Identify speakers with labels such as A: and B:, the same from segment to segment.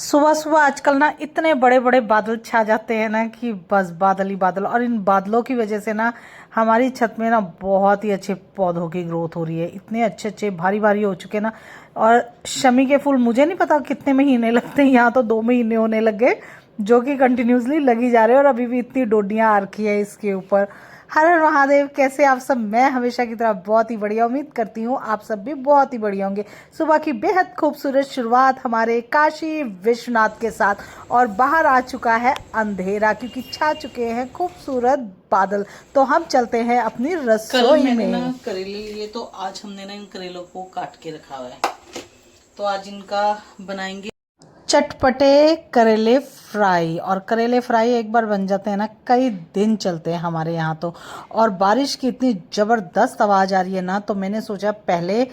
A: सुबह सुबह आजकल ना इतने बड़े बड़े बादल छा जाते हैं ना कि बस बादल ही बादल। और इन बादलों की वजह से ना हमारी छत में ना बहुत ही अच्छे पौधों की ग्रोथ हो रही है। इतने अच्छे अच्छे भारी भारी हो चुके ना। और शमी के फूल मुझे नहीं पता कितने महीने लगते हैं, यहाँ तो 2 महीने होने लग गए, जो कि कंटिन्यूसली लगी जा रहे हैं। और अभी भी इतनी डोडियाँ आ रखी है इसके ऊपर। हर हर महादेव, कैसे आप सब? मैं हमेशा की तरह बहुत ही बढ़िया, उम्मीद करती हूँ आप सब भी बहुत ही बढ़िया होंगे। सुबह की बेहद खूबसूरत शुरुआत हमारे काशी विश्वनाथ के साथ, और बाहर आ चुका है अंधेरा क्योंकि छा चुके हैं खूबसूरत बादल। तो हम चलते हैं अपनी
B: कल
A: रसोई
B: मैंने
A: में।
B: ना करेले लिए, तो आज हमने ना इन करेलों को काट के रखा हुआ है, तो आज इनका बनाएंगे
A: चटपटे करेले फ्राई। और करेले फ्राई एक बार बन जाते हैं ना, कई दिन चलते हैं हमारे यहाँ तो। और बारिश की इतनी ज़बरदस्त आवाज़ आ रही है ना, तो मैंने सोचा पहले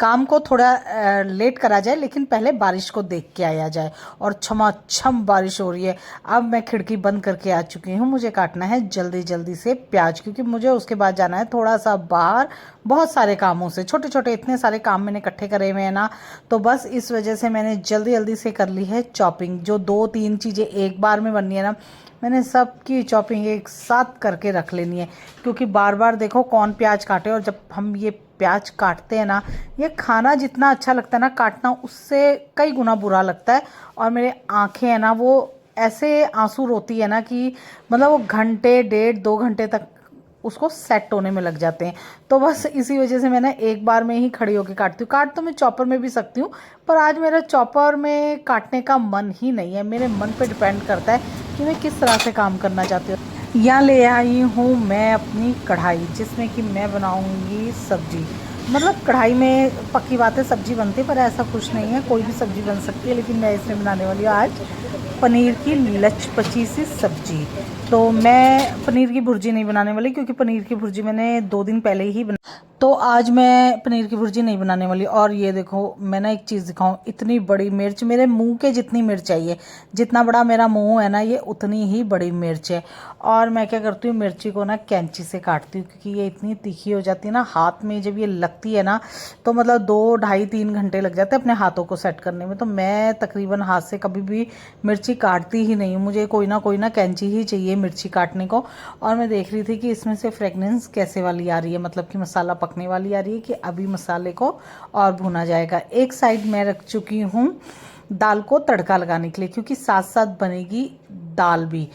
A: काम को थोड़ा लेट करा जाए, लेकिन पहले बारिश को देख के आया जाए। और छमाछम बारिश हो रही है। अब मैं खिड़की बंद करके आ चुकी हूँ। मुझे काटना है जल्दी जल्दी से प्याज, क्योंकि मुझे उसके बाद जाना है थोड़ा सा बाहर, बहुत सारे कामों से। छोटे छोटे इतने सारे काम मैंने इकट्ठे करे हुए हैं ना, तो बस इस वजह से मैंने जल्दी जल्दी से कर ली है चॉपिंग। जो 2-3 चीज़ें एक बार में बननी है ना, मैंने सबकी चॉपिंग एक साथ करके रख लेनी है। क्योंकि बार बार देखो कौन प्याज काटे, और जब हम ये प्याज काटते हैं ना, ये खाना जितना अच्छा लगता है ना, काटना उससे कई गुना बुरा लगता है। और मेरे आँखें हैं ना, वो ऐसे आंसू रोती है ना कि मतलब वो घंटे 1.5-2 घंटे तक उसको सेट होने में लग जाते हैं। तो बस इसी वजह से मैं ना एक बार में ही खड़ी होकर काटती हूँ। काट तो मैं चॉपर में भी सकती हूँ, पर आज मेरा चॉपर में काटने का मन ही नहीं है। मेरे मन पे डिपेंड करता है कि मैं किस तरह से काम करना चाहती हूँ। यहाँ ले आई हूँ मैं अपनी कढ़ाई, जिसमें कि मैं बनाऊँगी सब्जी। मतलब कढ़ाई में पक्की बात है सब्जी बनती है, पर ऐसा कुछ नहीं है, कोई भी सब्जी बन सकती है। लेकिन मैं इसमें बनाने वाली हूँ आज पनीर की लचपची सी सब्जी। तो मैं पनीर की भुर्जी नहीं बनाने वाली, क्योंकि पनीर की भुर्जी मैंने 2 दिन पहले ही बना, तो आज मैं पनीर की भुर्जी नहीं बनाने वाली। और ये देखो, मैं ना एक चीज़ दिखाऊं, इतनी बड़ी मिर्च, मेरे मुंह के जितनी मिर्च चाहिए, जितना बड़ा मेरा मुंह है ना, ये उतनी ही बड़ी मिर्च है। और मैं क्या करती हूँ, मिर्ची को ना कैंची से काटती हूँ, क्योंकि ये इतनी तीखी हो जाती है ना, हाथ में जब ये लगती है ना, तो मतलब 2-2.5-3 घंटे लग जाते हैं अपने हाथों को सेट करने में। तो मैं तकरीबन हाथ से कभी भी मिर्ची काटती ही नहीं हूँ, मुझे कोई ना कैंची ही चाहिए मिर्ची काटने को। और मैं देख रही थी कि इसमें से फ्रेगनेंस कैसे वाली आ रही है, मतलब कि मसाला पकने वाली आ रही है, कि अभी मसाले को और भुना जाएगा। एक साइड मैं रख चुकी हूँ दाल को तड़का लगाने के लिए, क्योंकि साथ साथ बनेगी दाल भी।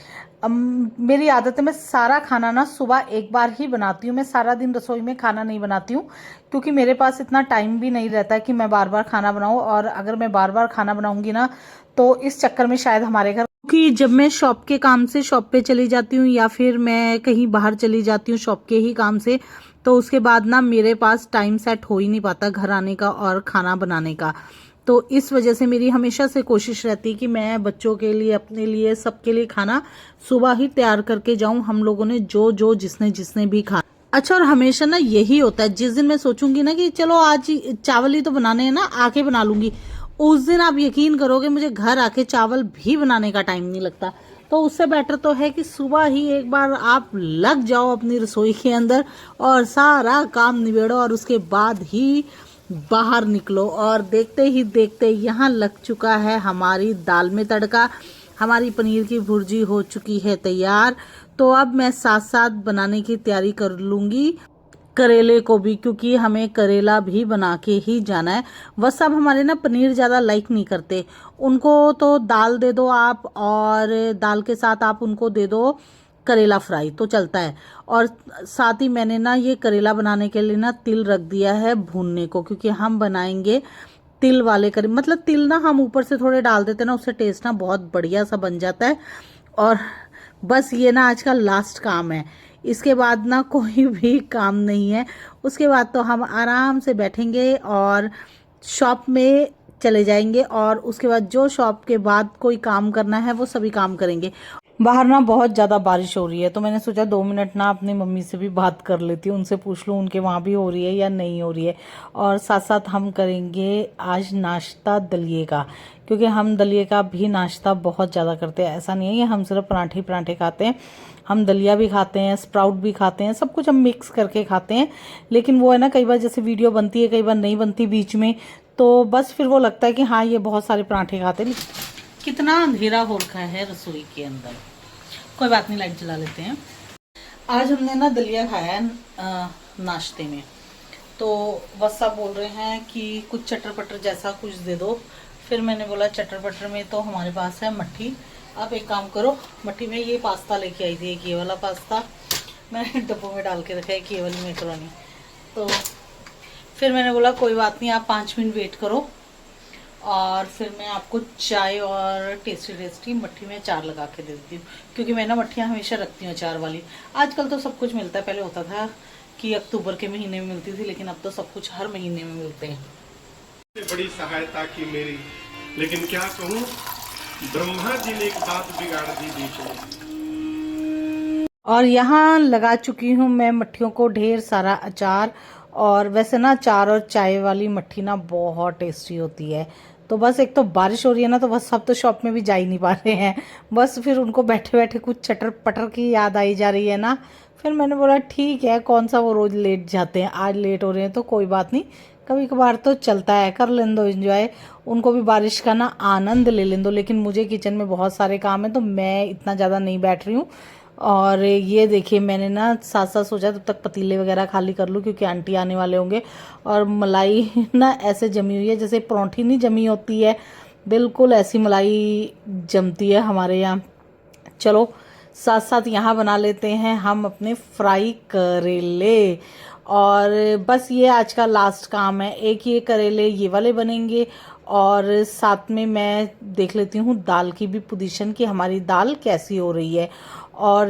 A: मेरी आदत है, मैं सारा खाना ना सुबह एक बार ही बनाती हूँ। मैं सारा दिन रसोई में खाना नहीं बनाती हूँ, क्योंकि मेरे पास इतना टाइम भी नहीं रहता है कि मैं बार बार खाना बनाऊँ। और अगर मैं बार बार खाना बनाऊँगी ना, तो इस चक्कर में शायद हमारे घर, क्योंकि जब मैं शॉप के काम से शॉप पे चली जाती हूँ, या फिर मैं कहीं बाहर चली जाती हूँ शॉप के ही काम से, तो उसके बाद ना मेरे पास टाइम सेट हो ही नहीं पाता घर आने का और खाना बनाने का। तो इस वजह से मेरी हमेशा से कोशिश रहती है कि मैं बच्चों के लिए, अपने लिए, सबके लिए खाना सुबह ही तैयार करके जाऊं। हम लोगों ने जो जो जिसने जिसने भी खा, अच्छा। और हमेशा ना यही होता है, जिस दिन मैं सोचूंगी ना कि चलो आज चावल ही तो बनाने हैं ना, आके बना लूंगी, उस दिन आप यकीन करोगे मुझे घर आके चावल भी बनाने का टाइम नहीं लगता। तो उससे बेटर तो है कि सुबह ही एक बार आप लग जाओ अपनी रसोई के अंदर और सारा काम निबेड़ो, और उसके बाद ही बाहर निकलो। और देखते ही देखते यहाँ लग चुका है हमारी दाल में तड़का, हमारी पनीर की भुर्जी हो चुकी है तैयार। तो अब मैं साथ साथ बनाने की तैयारी कर लूँगी करेले को भी, क्योंकि हमें करेला भी बना के ही जाना है। वह सब हमारे ना पनीर ज़्यादा लाइक नहीं करते, उनको तो दाल दे दो आप, और दाल के साथ आप उनको दे दो करेला फ्राई, तो चलता है। और साथ ही मैंने ना ये करेला बनाने के लिए ना तिल रख दिया है भूनने को, क्योंकि हम बनाएंगे तिल वाले करेले। मतलब तिल ना हम ऊपर से थोड़े डाल देते हैं ना, उससे टेस्ट ना बहुत बढ़िया सा बन जाता है। और बस ये ना आज का लास्ट काम है, इसके बाद ना कोई भी काम नहीं है। उसके बाद तो हम आराम से बैठेंगे और शॉप में चले जाएंगे, और उसके बाद जो शॉप के बाद कोई काम करना है वो सभी काम करेंगे। बाहर ना बहुत ज़्यादा बारिश हो रही है, तो मैंने सोचा 2 मिनट ना अपनी मम्मी से भी बात कर लेती हूँ, उनसे पूछ लूँ उनके वहाँ भी हो रही है या नहीं हो रही है। और साथ साथ हम करेंगे आज नाश्ता दलिए का, क्योंकि हम दलिए का भी नाश्ता बहुत ज़्यादा करते हैं। ऐसा नहीं है कि हम सिर्फ पराठे पराठे खाते हैं, हम दलिया भी खाते हैं, स्प्राउट भी खाते हैं, सब कुछ हम मिक्स करके खाते हैं। लेकिन वो है ना, कई बार जैसे वीडियो बनती है, कई बार नहीं बनती बीच में, तो बस फिर वो लगता है कि हाँ ये बहुत सारे पराठे खाते हैं।
B: कितना अंधेरा हो रखा है रसोई के अंदर। कोई बात नहीं, लाइट जला लेते हैं। आज हमने ना दलिया खाया है नाश्ते में। तो बस सब बोल रहे हैं कि कुछ चटर पटर जैसा कुछ दे दो। फिर मैंने बोला चटर पटर में तो हमारे पास है मट्ठी। आप एक काम करो, मट्ठी में ये पास्ता लेके आई थी, ये वाला पास्ता मैंने डब्बों में डाल के रखा है, ये वाली मैकरोनी। तो फिर मैंने बोला कोई बात नहीं, आप 5 मिनट वेट करो और फिर मैं आपको चाय और टेस्टी टेस्टी मट्ठी में अचार लगा के दे देती हूँ, क्योंकि मैं ना मट्ठियाँ हमेशा रखती हूँ अचार वाली। आजकल तो सब कुछ मिलता है, पहले होता था कि अक्टूबर के महीने में मिलती थी, लेकिन अब तो सब कुछ हर महीने में मिलते हैं।
C: बड़ी सहायता की मेरी, लेकिन क्या कहूँ, ब्रह्मा जी ने एक बात बिगाड़ दी बीच में।
A: और यहाँ लगा चुकी हूँ मैं मट्ठियों को ढेर सारा अचार। और वैसे ना अचार और चाय वाली मट्ठी ना बहुत टेस्टी होती है। तो बस एक तो बारिश हो रही है ना, तो बस सब तो शॉप में भी जा ही नहीं पा रहे हैं। बस फिर उनको बैठे बैठे कुछ चटर पटर की याद आई जा रही है ना। फिर मैंने बोला ठीक है, कौन सा वो रोज़ लेट जाते हैं, आज लेट हो रहे हैं तो कोई बात नहीं, कभी कभार तो चलता है, कर लें दो एंजॉय। उनको भी बारिश का ना आनंद ले लें दो। लेकिन मुझे किचन में बहुत सारे काम है तो मैं इतना ज़्यादा नहीं बैठ रही हूँ। और ये देखिए मैंने ना साथ साथ सोचा तब तक पतीले वगैरह खाली कर लूँ, क्योंकि आंटी आने वाले होंगे। और मलाई ना ऐसे जमी हुई है जैसे परोंठी नहीं जमी होती है, बिल्कुल ऐसी मलाई जमती है हमारे यहाँ। चलो साथ साथ यहाँ बना लेते हैं हम अपने फ्राई करेले। और बस ये आज का लास्ट काम है, एक ये करेले ये वाले बनेंगे। और साथ में मैं देख लेती हूँ दाल की भी पोजीशन कि हमारी दाल कैसी हो रही है। और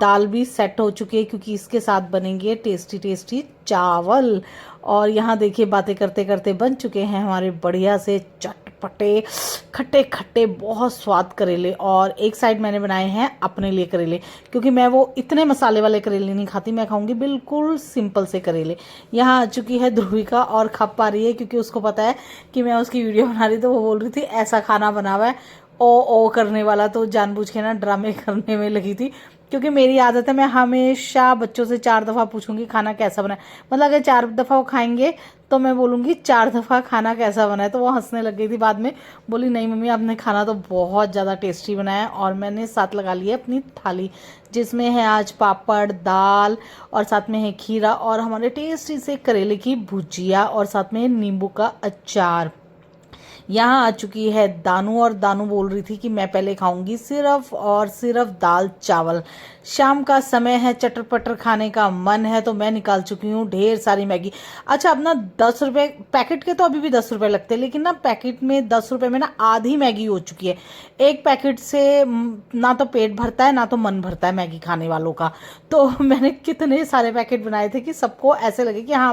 A: दाल भी सेट हो चुकी है, क्योंकि इसके साथ बनेंगे टेस्टी टेस्टी चावल। और यहाँ देखिए बातें करते करते बन चुके हैं हमारे बढ़िया से चटपटे खट्टे खट्टे बहुत स्वाद करेले। और एक साइड मैंने बनाए हैं अपने लिए करेले, क्योंकि मैं वो इतने मसाले वाले करेले नहीं खाती, मैं खाऊंगी बिल्कुल सिंपल से करेले। यहाँ आ चुकी है ध्रुविका और खप पा रही है, क्योंकि उसको पता है कि मैं उसकी वीडियो बना रही, तो वो बोल रही थी ऐसा खाना बना हुआ है ओ करने वाला। तो जानबूझ के ना ड्रामे करने में लगी थी, क्योंकि मेरी आदत है मैं हमेशा बच्चों से 4 दफ़ा पूछूंगी खाना कैसा बना है। मतलब अगर 4 दफ़ा वो खाएंगे तो मैं बोलूँगी 4 दफ़ा खाना कैसा बना है। तो वो हंसने लग गई थी बाद में, बोली नहीं मम्मी आपने खाना तो बहुत ज़्यादा टेस्टी बनाया है। और मैंने साथ लगा ली है अपनी थाली, जिसमें है आज पापड़ दाल और साथ में है खीरा और हमारे टेस्टी से करेले की भुजिया और साथ में नींबू का अचार। यहाँ आ चुकी है दानू, और दानू बोल रही थी कि मैं पहले खाऊंगी सिर्फ और सिर्फ दाल चावल। शाम का समय है, चटर पटर खाने का मन है, तो मैं निकाल चुकी हूँ ढेर सारी मैगी। अच्छा अब ना 10 रुपये पैकेट के, तो अभी भी 10 रुपये लगते हैं, लेकिन ना पैकेट में 10 रुपये में ना आधी मैगी हो चुकी है। एक पैकेट से ना तो पेट भरता है ना तो मन भरता है मैगी खाने वालों का। तो मैंने कितने सारे पैकेट बनाए थे कि सबको ऐसे लगे कि हाँ